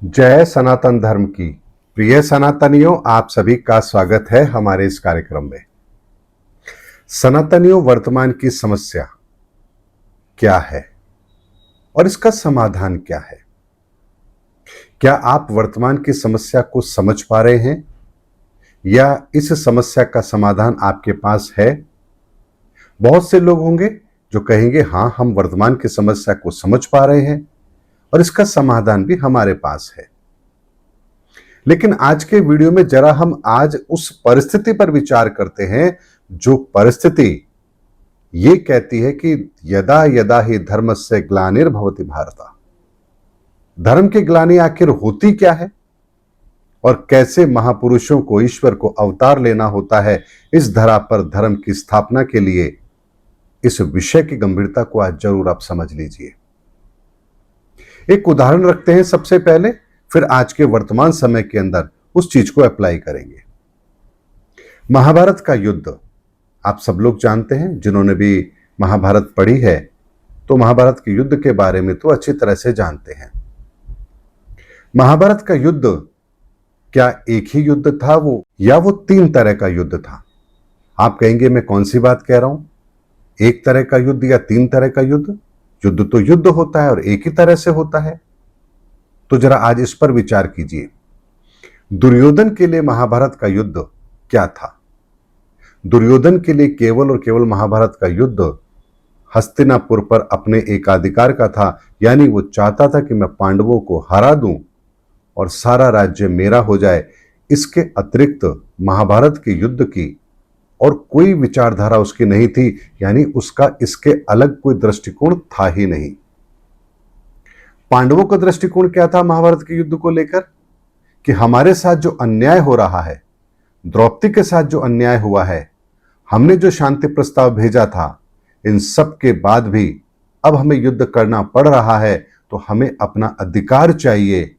जय सनातन धर्म की। प्रिय सनातनियों, आप सभी का स्वागत है हमारे इस कार्यक्रम में। सनातनियों, वर्तमान की समस्या क्या है और इसका समाधान क्या है? क्या आप वर्तमान की समस्या को समझ पा रहे हैं या इस समस्या का समाधान आपके पास है? बहुत से लोग होंगे जो कहेंगे हाँ, हम वर्तमान की समस्या को समझ पा रहे हैं और इसका समाधान भी हमारे पास है। लेकिन आज के वीडियो में जरा हम आज उस परिस्थिति पर विचार करते हैं जो परिस्थिति ये कहती है कि यदा यदा ही धर्मस्य ग्लानिर्भवति भारत। धर्म की ग्लानि आखिर होती क्या है और कैसे महापुरुषों को, ईश्वर को अवतार लेना होता है इस धरा पर धर्म की स्थापना के लिए। इस विषय की गंभीरता को आज जरूर आप समझ लीजिए। एक उदाहरण रखते हैं सबसे पहले, फिर आज के वर्तमान समय के अंदर उस चीज को अप्लाई करेंगे। महाभारत का युद्ध आप सब लोग जानते हैं। जिन्होंने भी महाभारत पढ़ी है तो महाभारत के युद्ध के बारे में तो अच्छी तरह से जानते हैं। महाभारत का युद्ध क्या एक ही युद्ध था वो, या वो 3 तरह का युद्ध था? आप कहेंगे मैं कौन सी बात कह रहा हूं, एक तरह का युद्ध या 3 तरह का युद्ध? युद्ध तो युद्ध होता है और एक ही तरह से होता है। तो जरा आज इस पर विचार कीजिए। दुर्योधन के लिए महाभारत का युद्ध क्या था? दुर्योधन के लिए केवल और केवल महाभारत का युद्ध हस्तिनापुर पर अपने एकाधिकार का था। यानी वो चाहता था कि मैं पांडवों को हरा दूं और सारा राज्य मेरा हो जाए। इसके अतिरिक्त महाभारत के युद्ध की और कोई विचारधारा उसकी नहीं थी, यानी उसका इसके अलग कोई दृष्टिकोण था ही नहीं। पांडवों का दृष्टिकोण क्या था महाभारत के युद्ध को लेकर? कि हमारे साथ जो अन्याय हो रहा है, द्रौपदी के साथ जो अन्याय हुआ है, हमने जो शांति प्रस्ताव भेजा था, इन सब के बाद भी अब हमें युद्ध करना पड़ रहा है तो हमें अपना अधिकार चाहिए।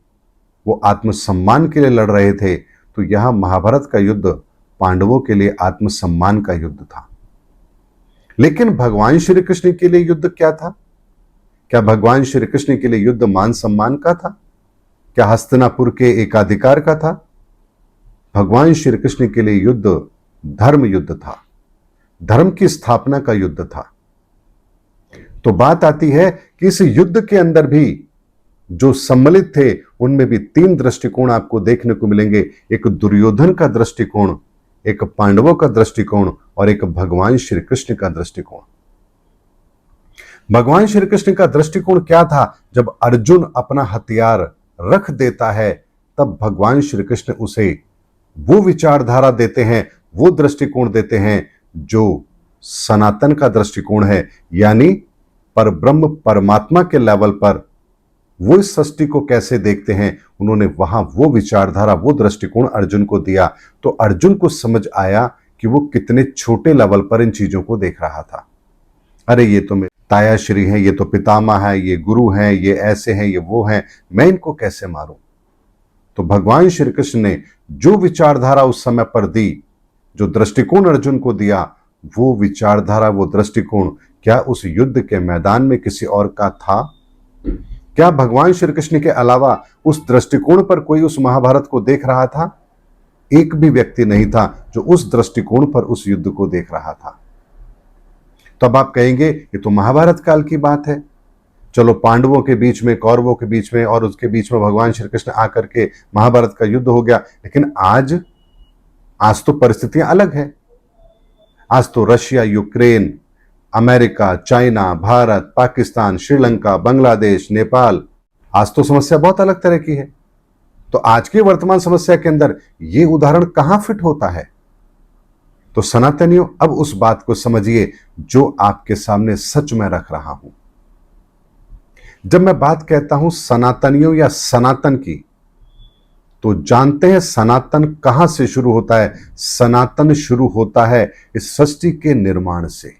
वो आत्मसम्मान के लिए लड़ रहे थे। तो यहां महाभारत का युद्ध पांडवों के लिए आत्मसम्मान का युद्ध था। लेकिन भगवान श्री कृष्ण के लिए युद्ध क्या था? क्या भगवान श्री कृष्ण के लिए युद्ध मान सम्मान का था? क्या हस्तिनापुर के एकाधिकार का था? भगवान श्री कृष्ण के लिए युद्ध धर्म युद्ध था, धर्म की स्थापना का युद्ध था। तो बात आती है कि इस युद्ध के अंदर भी जो सम्मिलित थे उनमें भी 3 दृष्टिकोण आपको देखने को मिलेंगे। एक दुर्योधन का दृष्टिकोण, एक पांडवों का दृष्टिकोण और एक भगवान श्री कृष्ण का दृष्टिकोण। भगवान श्री कृष्ण का दृष्टिकोण क्या था? जब अर्जुन अपना हथियार रख देता है तब भगवान श्री कृष्ण उसे वो विचारधारा देते हैं, वो दृष्टिकोण देते हैं जो सनातन का दृष्टिकोण है। यानी परब्रह्म परमात्मा के लेवल पर वो इस सृष्टि को कैसे देखते हैं, उन्होंने वहां वो विचारधारा, वो दृष्टिकोण अर्जुन को दिया। तो अर्जुन को समझ आया कि वो कितने छोटे लेवल पर इन चीजों को देख रहा था। अरे ये तो मेरे ताया श्री हैं, ये तो पितामह है, ये गुरु हैं, ये ऐसे हैं, ये वो हैं, मैं इनको कैसे मारूं? तो भगवान श्री कृष्ण ने जो विचारधारा उस समय पर दी, जो दृष्टिकोण अर्जुन को दिया, वो विचारधारा, वो दृष्टिकोण क्या उस युद्ध के मैदान में किसी और का था? क्या भगवान श्री कृष्ण के अलावा उस दृष्टिकोण पर कोई उस महाभारत को देख रहा था? एक भी व्यक्ति नहीं था जो उस दृष्टिकोण पर उस युद्ध को देख रहा था। तब आप कहेंगे ये तो महाभारत काल की बात है। चलो, पांडवों के बीच में, कौरवों के बीच में और उसके बीच में भगवान श्री कृष्ण आकर के महाभारत का युद्ध हो गया। लेकिन आज तो परिस्थितियां अलग है। आज तो Russia, Ukraine, America, China, Bharat, Pakistan, Sri Lanka, Bangladesh, Nepal, आज तो समस्या बहुत अलग तरह की है। तो आज की वर्तमान समस्या के अंदर ये उदाहरण कहां फिट होता है? तो सनातनियों, अब उस बात को समझिए जो आपके सामने सच में रख रहा हूं। जब मैं बात कहता हूं सनातनियों या सनातन की, तो जानते हैं सनातन कहां से शुरू होता है? सनातन शुरू होता है इस सृष्टि के निर्माण से।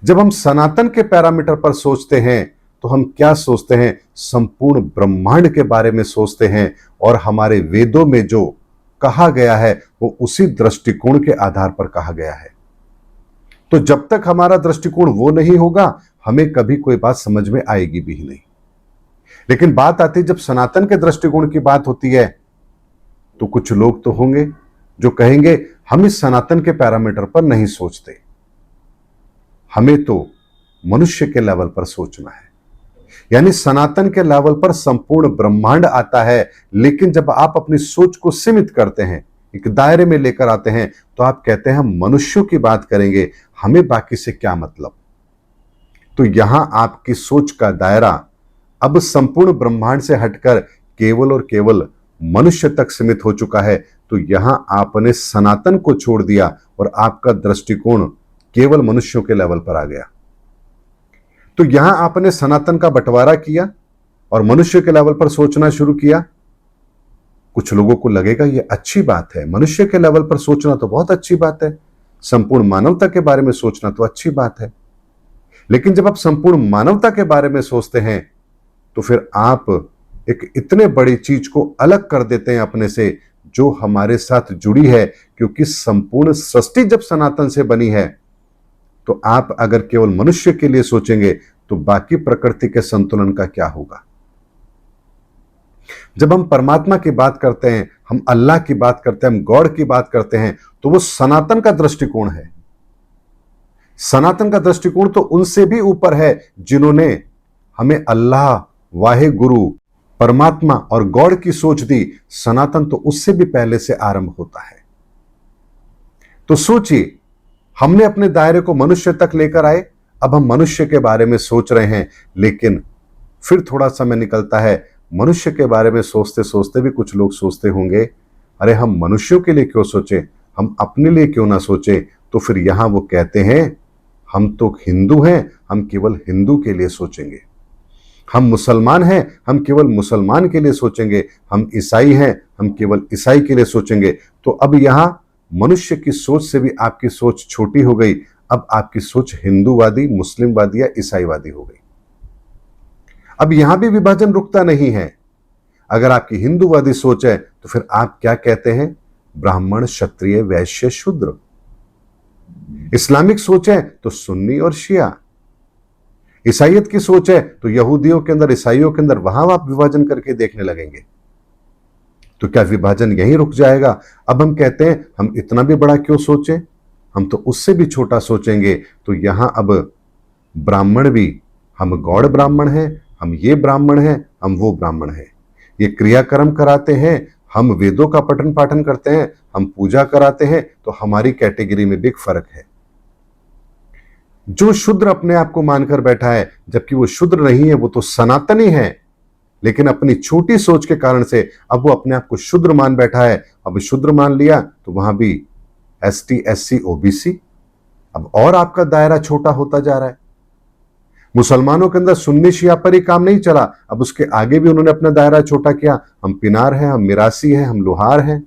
जब हम सनातन के पैरामीटर पर सोचते हैं तो हम क्या सोचते हैं? संपूर्ण ब्रह्मांड के बारे में सोचते हैं। और हमारे वेदों में जो कहा गया है वो उसी दृष्टिकोण के आधार पर कहा गया है। तो जब तक हमारा दृष्टिकोण वो नहीं होगा, हमें कभी कोई बात समझ में आएगी भी नहीं। लेकिन बात आती है जब सनातन के दृष्टिकोण की बात होती है तो कुछ लोग तो होंगे जो कहेंगे हम इस सनातन के पैरामीटर पर नहीं सोचते, हमें तो मनुष्य के लेवल पर सोचना है। यानी सनातन के लेवल पर संपूर्ण ब्रह्मांड आता है, लेकिन जब आप अपनी सोच को सीमित करते हैं, एक दायरे में लेकर आते हैं, तो आप कहते हैं हम मनुष्यों की बात करेंगे, हमें बाकी से क्या मतलब। तो यहां आपकी सोच का दायरा अब संपूर्ण ब्रह्मांड से हटकर केवल और केवल मनुष्य तक सीमित हो चुका है। तो यहां आपने सनातन को छोड़ दिया और आपका दृष्टिकोण केवल मनुष्यों के लेवल पर आ गया। तो यहां आपने सनातन का बंटवारा किया और मनुष्य के लेवल पर सोचना शुरू किया। कुछ लोगों को लगेगा ये अच्छी बात है, मनुष्य के लेवल पर सोचना तो बहुत अच्छी बात है, संपूर्ण मानवता के बारे में सोचना तो अच्छी बात है। लेकिन जब आप संपूर्ण मानवता के बारे में सोचते हैं तो फिर आप एक इतने बड़ी चीज को अलग कर देते हैं अपने से, जो हमारे साथ जुड़ी है। क्योंकि संपूर्ण सृष्टि जब सनातन से बनी है, तो आप अगर केवल मनुष्य के लिए सोचेंगे तो बाकी प्रकृति के संतुलन का क्या होगा। जब हम परमात्मा की बात करते हैं, हम अल्लाह की बात करते हैं, हम गॉड की बात करते हैं, तो वो सनातन का दृष्टिकोण है। सनातन का दृष्टिकोण तो उनसे भी ऊपर है जिन्होंने हमें अल्लाह, वाहे गुरु, परमात्मा और गॉड की सोच दी। सनातन तो उससे भी पहले से आरंभ होता है। तो सोचिए, हमने अपने दायरे को मनुष्य तक लेकर आए, अब हम मनुष्य के बारे में सोच रहे हैं, लेकिन फिर थोड़ा समय निकलता है, मनुष्य के बारे में सोचते सोचते भी कुछ लोग सोचते होंगे अरे हम मनुष्यों के लिए क्यों सोचें, हम अपने लिए क्यों ना सोचें। तो फिर यहां वो कहते हैं हम तो हिंदू हैं, हम केवल हिंदू के लिए सोचेंगे। हम मुसलमान हैं, हम केवल मुसलमान के लिए सोचेंगे। हम ईसाई हैं, हम केवल ईसाई के लिए सोचेंगे। तो अब यहां मनुष्य की सोच से भी आपकी सोच छोटी हो गई। अब आपकी सोच हिंदूवादी, मुस्लिमवादी या ईसाईवादी हो गई। अब यहां भी विभाजन रुकता नहीं है। अगर आपकी हिंदूवादी सोच है तो फिर आप क्या कहते हैं, ब्राह्मण, क्षत्रिय, वैश्य, शूद्र। इस्लामिक सोच है तो सुन्नी और शिया। ईसाइयत की सोच है तो यहूदियों के अंदर, ईसाइयों के अंदर, वहां आप विभाजन करके देखने लगेंगे। तो क्या विभाजन यहीं रुक जाएगा। अब हम कहते हैं हम इतना भी बड़ा क्यों सोचें, हम तो उससे भी छोटा सोचेंगे। तो यहां अब ब्राह्मण भी, हम गौड़ ब्राह्मण हैं, हम ये ब्राह्मण हैं, हम वो ब्राह्मण हैं। ये क्रियाक्रम कराते हैं, हम वेदों का पठन पाठन करते हैं, हम पूजा कराते हैं, तो हमारी कैटेगरी में भी एक फर्क है। जो शूद्र अपने आप को मानकर बैठा है, जबकि वो शूद्र नहीं है, वो तो सनातनी है, लेकिन अपनी छोटी सोच के कारण से अब वो अपने आप को शूद्र मान बैठा है। अब शूद्र मान लिया तो वहां भी एसटी, एससी, ओबीसी, अब और आपका दायरा छोटा होता जा रहा है। मुसलमानों के अंदर सुन्नी शिया पर ही काम नहीं चला, अब उसके आगे भी उन्होंने अपना दायरा छोटा किया। हम पिनार हैं, हम मिरासी हैं, हम लोहार हैं।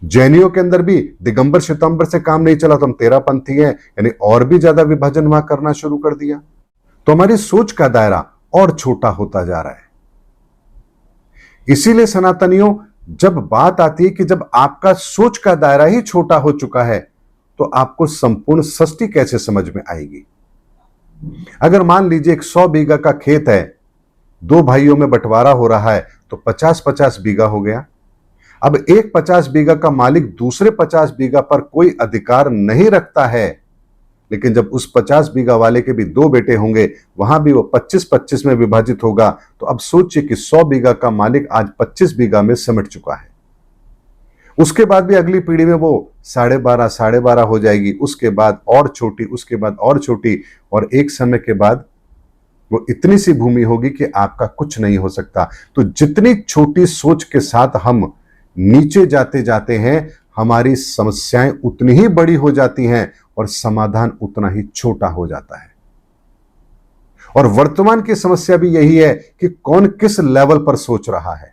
जैनियों के अंदर भी दिगंबर श्वेतांबर से काम नहीं चला तो हम तेरापंथी हैं, यानी और भी ज्यादा विभाजन वहां करना शुरू कर दिया। तो हमारी सोच का दायरा और छोटा होता जा रहा है। इसीलिए सनातनियों, जब बात आती है कि जब आपका सोच का दायरा ही छोटा हो चुका है तो आपको संपूर्ण सृष्टि कैसे समझ में आएगी। अगर मान लीजिए 100 बीघा का खेत है, दो भाइयों में बंटवारा हो रहा है, तो 50-50 बीघा हो गया। अब एक 50 बीघा का मालिक दूसरे 50 बीघा पर कोई अधिकार नहीं रखता है, लेकिन जब उस 50 बीघा वाले के भी दो बेटे होंगे, वहां भी वो 25-25 में विभाजित होगा। तो अब सोचिए कि 100 बीघा का मालिक आज 25 बीघा में सिमट चुका है। उसके बाद भी अगली पीढ़ी में वो 12.5 हो जाएगी, उसके बाद और छोटी, उसके बाद और छोटी, और एक समय के बाद वो इतनी सी भूमि होगी कि आपका कुछ नहीं हो सकता। तो जितनी छोटी सोच के साथ हम नीचे जाते जाते हैं, हमारी समस्याएं उतनी ही बड़ी हो जाती हैं और समाधान उतना ही छोटा हो जाता है। और वर्तमान की समस्या भी यही है कि कौन किस लेवल पर सोच रहा है।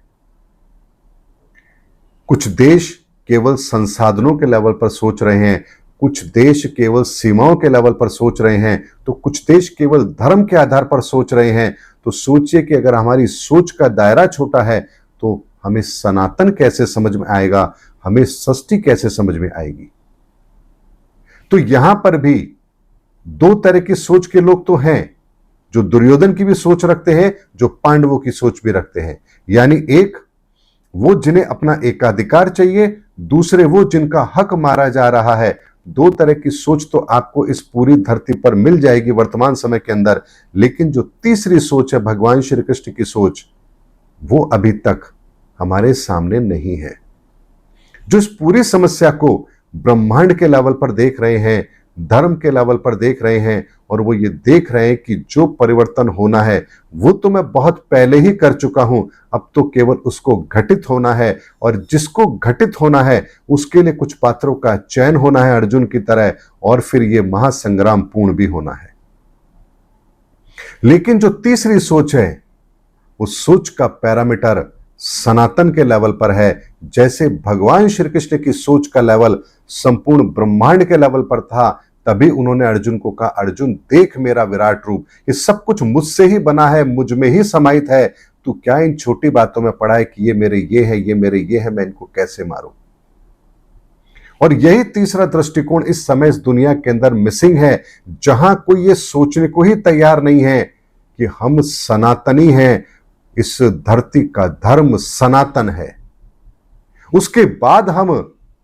कुछ देश केवल संसाधनों के लेवल पर सोच रहे हैं, कुछ देश केवल सीमाओं के लेवल पर सोच रहे हैं, तो कुछ देश केवल धर्म के आधार पर सोच रहे हैं। तो सोचिए कि अगर हमारी सोच का दायरा छोटा है तो हमें सनातन कैसे समझ में आएगा, हमें सृष्टि कैसे समझ में आएगी। तो यहां पर भी दो तरह की सोच के लोग तो हैं, जो दुर्योधन की भी सोच रखते हैं, जो पांडवों की सोच भी रखते हैं। यानी एक वो जिन्हें अपना एकाधिकार चाहिए, दूसरे वो जिनका हक मारा जा रहा है। दो तरह की सोच तो आपको इस पूरी धरती पर मिल जाएगी वर्तमान समय के अंदर, लेकिन जो तीसरी सोच है भगवान श्री कृष्ण की सोच, वो अभी तक हमारे सामने नहीं है। जो इस पूरी समस्या को ब्रह्मांड के लेवल पर देख रहे हैं, धर्म के लेवल पर देख रहे हैं, और वो ये देख रहे हैं कि जो परिवर्तन होना है वो तो मैं बहुत पहले ही कर चुका हूं, अब तो केवल उसको घटित होना है, और जिसको घटित होना है उसके लिए कुछ पात्रों का चयन होना है अर्जुन की तरह, और फिर ये महासंग्राम पूर्ण भी होना है। लेकिन जो तीसरी सोच है, उस सोच का पैरामीटर सनातन के लेवल पर है। जैसे भगवान श्री कृष्ण की सोच का लेवल संपूर्ण ब्रह्मांड के लेवल पर था, तभी उन्होंने अर्जुन को कहा, अर्जुन देख मेरा विराट रूप, ये सब कुछ मुझसे ही बना है, मुझ में ही समाहित है, तू क्या इन छोटी बातों में पड़ा है कि ये मेरे ये है, ये मेरे ये है, मैं इनको कैसे मारूं। और यही तीसरा दृष्टिकोण इस समय इस दुनिया के अंदर मिसिंग है, जहां कोई ये सोचने को ही तैयार नहीं है कि हम सनातनी हैं, इस धरती का धर्म सनातन है। उसके बाद हम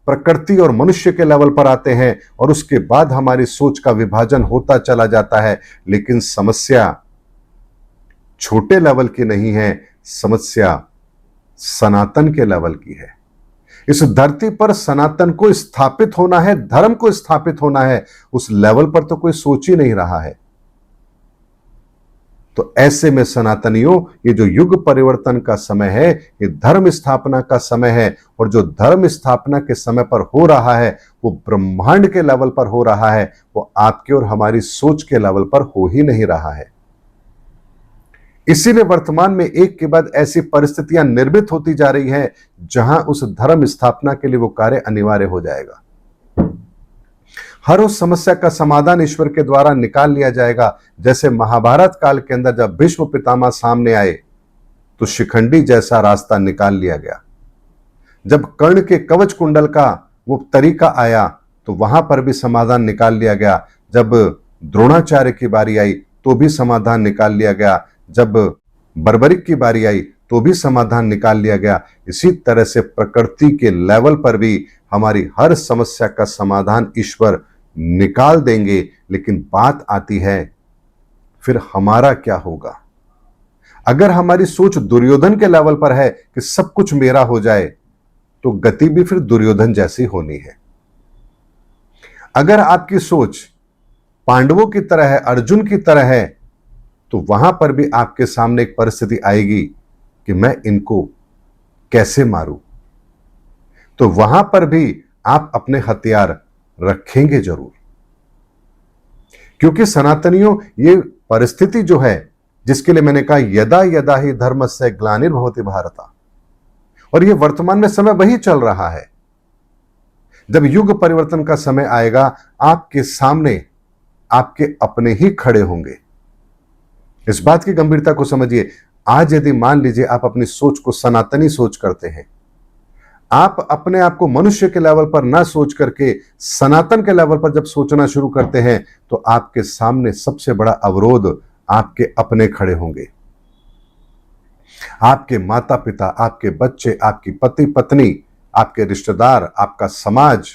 प्रकृति और मनुष्य के लेवल पर आते हैं, और उसके बाद हमारी सोच का विभाजन होता चला जाता है। लेकिन समस्या छोटे लेवल की नहीं है, समस्या सनातन के लेवल की है। इस धरती पर सनातन को स्थापित होना है, धर्म को स्थापित होना है, उस लेवल पर तो कोई सोच ही नहीं रहा है। तो ऐसे में सनातनियों, ये जो युग परिवर्तन का समय है, ये धर्म स्थापना का समय है, और जो धर्म स्थापना के समय पर हो रहा है वो ब्रह्मांड के लेवल पर हो रहा है, वो आपके और हमारी सोच के लेवल पर हो ही नहीं रहा है। इसीलिए वर्तमान में एक के बाद ऐसी परिस्थितियां निर्मित होती जा रही हैं जहां उस धर्म स्थापना के लिए वो कार्य अनिवार्य हो जाएगा। हर उस समस्या का समाधान ईश्वर के द्वारा निकाल लिया जाएगा। जैसे महाभारत काल के अंदर जब भीष्म पितामह सामने आए तो शिखंडी जैसा रास्ता निकाल लिया गया। जब कर्ण के कवच कुंडल का वो तरीका आया तो वहां पर भी समाधान निकाल लिया गया। जब द्रोणाचार्य की बारी आई तो भी समाधान निकाल लिया गया। जब बर्बरिक की बारी आई तो भी समाधान निकाल लिया गया। इसी तरह से प्रकृति के लेवल पर भी हमारी हर समस्या का समाधान ईश्वर निकाल देंगे। लेकिन बात आती है फिर हमारा क्या होगा। अगर हमारी सोच दुर्योधन के लेवल पर है कि सब कुछ मेरा हो जाए, तो गति भी फिर दुर्योधन जैसी होनी है। अगर आपकी सोच पांडवों की तरह है, अर्जुन की तरह है, तो वहां पर भी आपके सामने एक परिस्थिति आएगी कि मैं इनको कैसे मारूं। तो वहां पर भी आप अपने हथियार रखेंगे जरूर, क्योंकि सनातनियों ये परिस्थिति जो है, जिसके लिए मैंने कहा यदा यदा ही धर्मस्य ग्लानिर्भवति भारत, और ये वर्तमान में समय वही चल रहा है। जब युग परिवर्तन का समय आएगा, आपके सामने आपके अपने ही खड़े होंगे। इस बात की गंभीरता को समझिए। आज यदि मान लीजिए आप अपनी सोच को सनातनी सोच करते हैं, आप अपने आप को मनुष्य के लेवल पर ना सोच करके सनातन के लेवल पर जब सोचना शुरू करते हैं, तो आपके सामने सबसे बड़ा अवरोध आपके अपने खड़े होंगे। आपके माता पिता, आपके बच्चे, आपकी पति पत्नी, आपके रिश्तेदार, आपका समाज,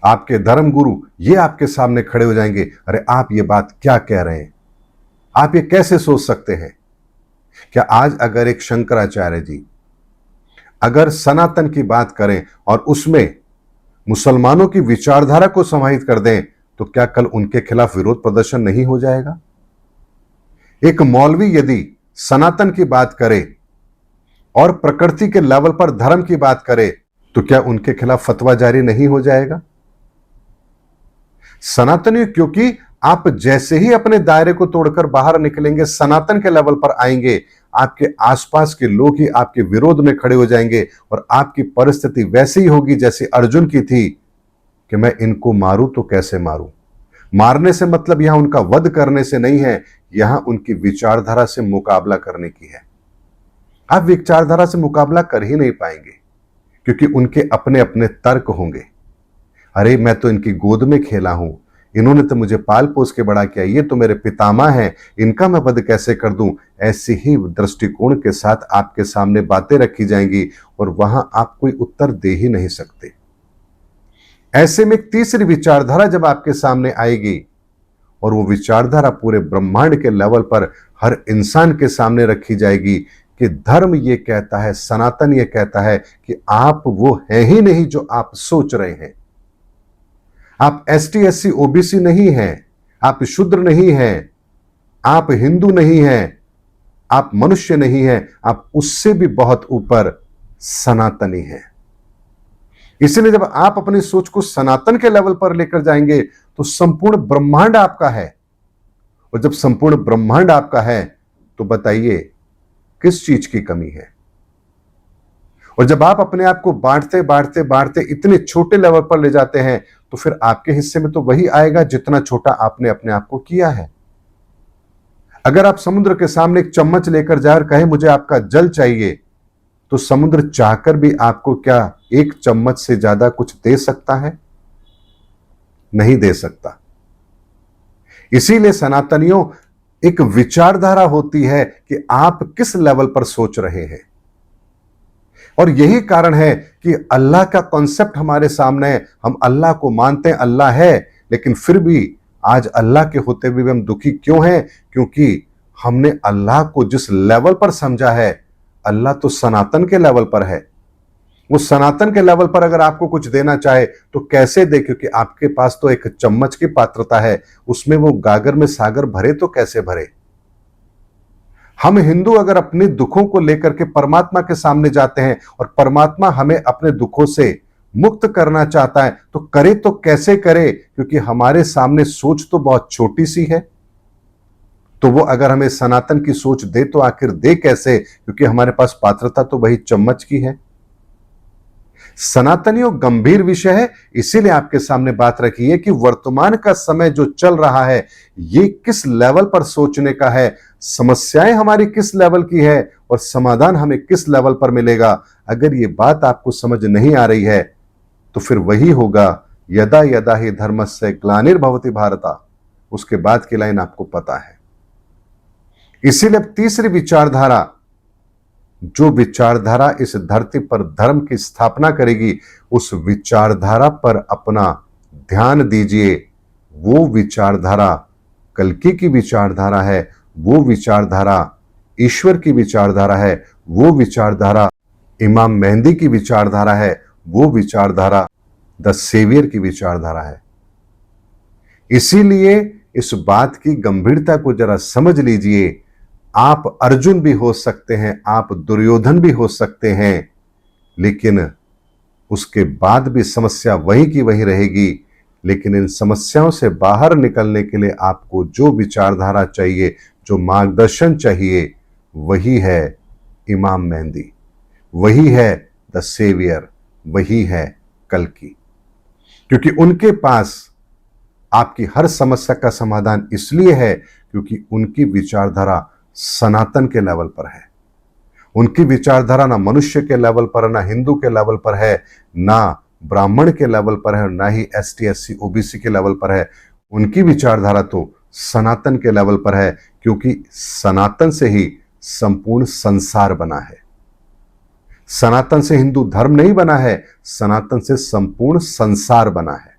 आपके धर्म गुरु, ये आपके सामने खड़े हो जाएंगे। अरे आप ये बात क्या कह रहे हैं, आप ये कैसे सोच सकते हैं। क्या आज अगर एक शंकराचार्य जी अगर सनातन की बात करें और उसमें मुसलमानों की विचारधारा को समाहित कर दें, तो क्या कल उनके खिलाफ विरोध प्रदर्शन नहीं हो जाएगा। एक मौलवी यदि सनातन की बात करे और प्रकृति के लेवल पर धर्म की बात करे, तो क्या उनके खिलाफ फतवा जारी नहीं हो जाएगा। सनातनी, क्योंकि आप जैसे ही अपने दायरे को तोड़कर बाहर निकलेंगे, सनातन के लेवल पर आएंगे, आपके आसपास के लोग ही आपके विरोध में खड़े हो जाएंगे, और आपकी परिस्थिति वैसी ही होगी जैसी अर्जुन की थी कि मैं इनको मारूं तो कैसे मारूं। मारने से मतलब यहां उनका वध करने से नहीं है, यहां उनकी विचारधारा से मुकाबला करने की है। आप विचारधारा से मुकाबला कर ही नहीं पाएंगे, क्योंकि उनके अपने अपने तर्क होंगे। अरे मैं तो इनकी गोद में खेला हूं, इन्होंने तो मुझे पाल पोस के बड़ा किया, ये तो मेरे पितामह हैं, इनका मैं वध कैसे कर दूं। ऐसे ही दृष्टिकोण के साथ आपके सामने बातें रखी जाएंगी और वहां आप कोई उत्तर दे ही नहीं सकते। ऐसे में एक तीसरी विचारधारा जब आपके सामने आएगी और वो विचारधारा पूरे ब्रह्मांड के लेवल पर हर इंसान के सामने रखी जाएगी कि धर्म ये कहता है, सनातन ये कहता है कि आप वो है ही नहीं जो आप सोच रहे हैं। आप एसटी एससी ओबीसी नहीं हैं, आप शूद्र नहीं हैं, आप हिंदू नहीं हैं, आप मनुष्य नहीं हैं, आप उससे भी बहुत ऊपर सनातनी हैं। इसलिए जब आप अपनी सोच को सनातन के लेवल पर लेकर जाएंगे तो संपूर्ण ब्रह्मांड आपका है। और जब संपूर्ण ब्रह्मांड आपका है तो बताइए किस चीज की कमी है। और जब आप अपने आप को बांटते बांटते बांटते इतने छोटे लेवल पर ले जाते हैं तो फिर आपके हिस्से में तो वही आएगा जितना छोटा आपने अपने आप को किया है। अगर आप समुद्र के सामने एक चम्मच लेकर जाकर कहे मुझे आपका जल चाहिए, तो समुद्र चाहकर भी आपको क्या एक चम्मच से ज्यादा कुछ दे सकता है? नहीं दे सकता। इसीलिए सनातनियों एक विचारधारा होती है कि आप किस लेवल पर सोच रहे हैं। और यही कारण है कि अल्लाह का कॉन्सेप्ट हमारे सामने है। हम अल्लाह को मानते हैं, अल्लाह है, लेकिन फिर भी आज अल्लाह के होते हुए भी हम दुखी क्यों हैं? क्योंकि हमने अल्लाह को जिस लेवल पर समझा है, अल्लाह तो सनातन के लेवल पर है। वो सनातन के लेवल पर अगर आपको कुछ देना चाहे तो कैसे दे? क्योंकि आपके पास तो एक चम्मच की पात्रता है, उसमें वो गागर में सागर भरे तो कैसे भरे? हम हिंदू अगर अपने दुखों को लेकर के परमात्मा के सामने जाते हैं और परमात्मा हमें अपने दुखों से मुक्त करना चाहता है तो करे तो कैसे करे? क्योंकि हमारे सामने सोच तो बहुत छोटी सी है। तो वो अगर हमें सनातन की सोच दे तो आखिर दे कैसे? क्योंकि हमारे पास पात्रता तो वही चम्मच की है। सनातनियों गंभीर विषय है, इसीलिए आपके सामने बात रखी है कि वर्तमान का समय जो चल रहा है ये किस लेवल पर सोचने का है, समस्याएं हमारी किस लेवल की है और समाधान हमें किस लेवल पर मिलेगा। अगर ये बात आपको समझ नहीं आ रही है तो फिर वही होगा यदा यदा ही धर्मस्य ग्लानिर्भवति भारत। उसके बाद की लाइन आपको पता है। इसीलिए अब तीसरी विचारधारा, जो विचारधारा इस धरती पर धर्म की स्थापना करेगी, उस विचारधारा पर अपना ध्यान दीजिए। वो विचारधारा कल्कि की विचारधारा है, वो विचारधारा ईश्वर की विचारधारा है, वो विचारधारा इमाम मेहंदी की विचारधारा है, वो विचारधारा द सेवियर की विचारधारा है। इसीलिए इस बात की गंभीरता को जरा समझ लीजिए। आप अर्जुन भी हो सकते हैं, आप दुर्योधन भी हो सकते हैं, लेकिन उसके बाद भी समस्या वही की वही रहेगी। लेकिन इन समस्याओं से बाहर निकलने के लिए आपको जो विचारधारा चाहिए, जो मार्गदर्शन चाहिए, वही है इमाम मेहंदी, वही है द सेवियर, वही है कल्कि। क्योंकि उनके पास आपकी हर समस्या का समाधान इसलिए है क्योंकि उनकी विचारधारा सनातन के लेवल पर है। उनकी विचारधारा ना मनुष्य के लेवल पर, ना हिंदू के लेवल पर है, ना ब्राह्मण के लेवल पर है, ना ही एसटी एससी ओबीसी के लेवल पर है। उनकी विचारधारा तो सनातन के लेवल पर है, क्योंकि सनातन से ही संपूर्ण संसार बना है। सनातन से हिंदू धर्म नहीं बना है, सनातन से संपूर्ण संसार बना है,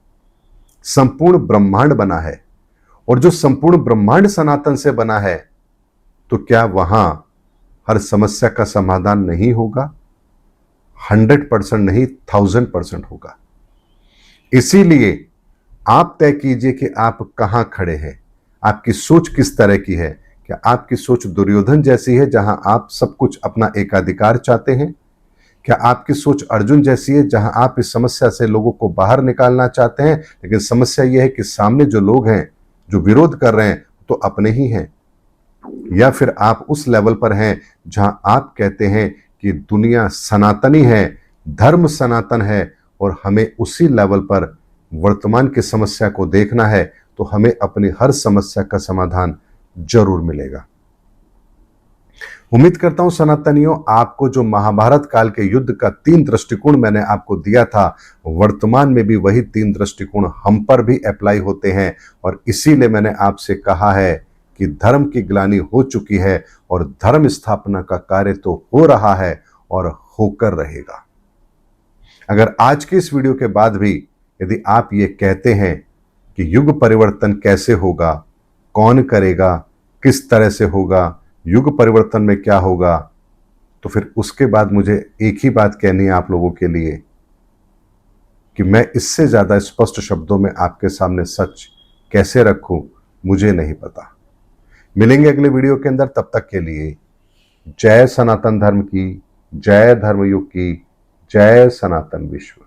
संपूर्ण ब्रह्मांड बना है। और जो संपूर्ण ब्रह्मांड सनातन से बना है तो क्या वहां हर समस्या का समाधान नहीं होगा? 100% नहीं, 1000% होगा। इसीलिए आप तय कीजिए कि आप कहां खड़े हैं, आपकी सोच किस तरह की है। क्या आपकी सोच दुर्योधन जैसी है जहां आप सब कुछ अपना एकाधिकार चाहते हैं? क्या आपकी सोच अर्जुन जैसी है जहां आप इस समस्या से लोगों को बाहर निकालना चाहते हैं, लेकिन समस्या यह है कि सामने जो लोग हैं जो विरोध कर रहे हैं तो अपने ही हैं? या फिर आप उस लेवल पर हैं जहां आप कहते हैं कि दुनिया सनातनी है, धर्म सनातन है और हमें उसी लेवल पर वर्तमान की समस्या को देखना है, तो हमें अपनी हर समस्या का समाधान जरूर मिलेगा। उम्मीद करता हूं सनातनियों, आपको जो महाभारत काल के युद्ध का 3 दृष्टिकोण मैंने आपको दिया था, वर्तमान में भी वही 3 दृष्टिकोण हम पर भी अप्लाई होते हैं। और इसीलिए मैंने आपसे कहा है कि धर्म की ग्लानि हो चुकी है और धर्म स्थापना का कार्य तो हो रहा है और होकर रहेगा। अगर आज के इस वीडियो के बाद भी यदि आप ये कहते हैं कि युग परिवर्तन कैसे होगा, कौन करेगा, किस तरह से होगा, युग परिवर्तन में क्या होगा, तो फिर उसके बाद मुझे एक ही बात कहनी है आप लोगों के लिए कि मैं इससे ज्यादा स्पष्ट शब्दों में आपके सामने सच कैसे रखूं, मुझे नहीं पता। मिलेंगे अगले वीडियो के अंदर, तब तक के लिए जय सनातन धर्म की, जय धर्मयुग की, जय सनातन विश्व।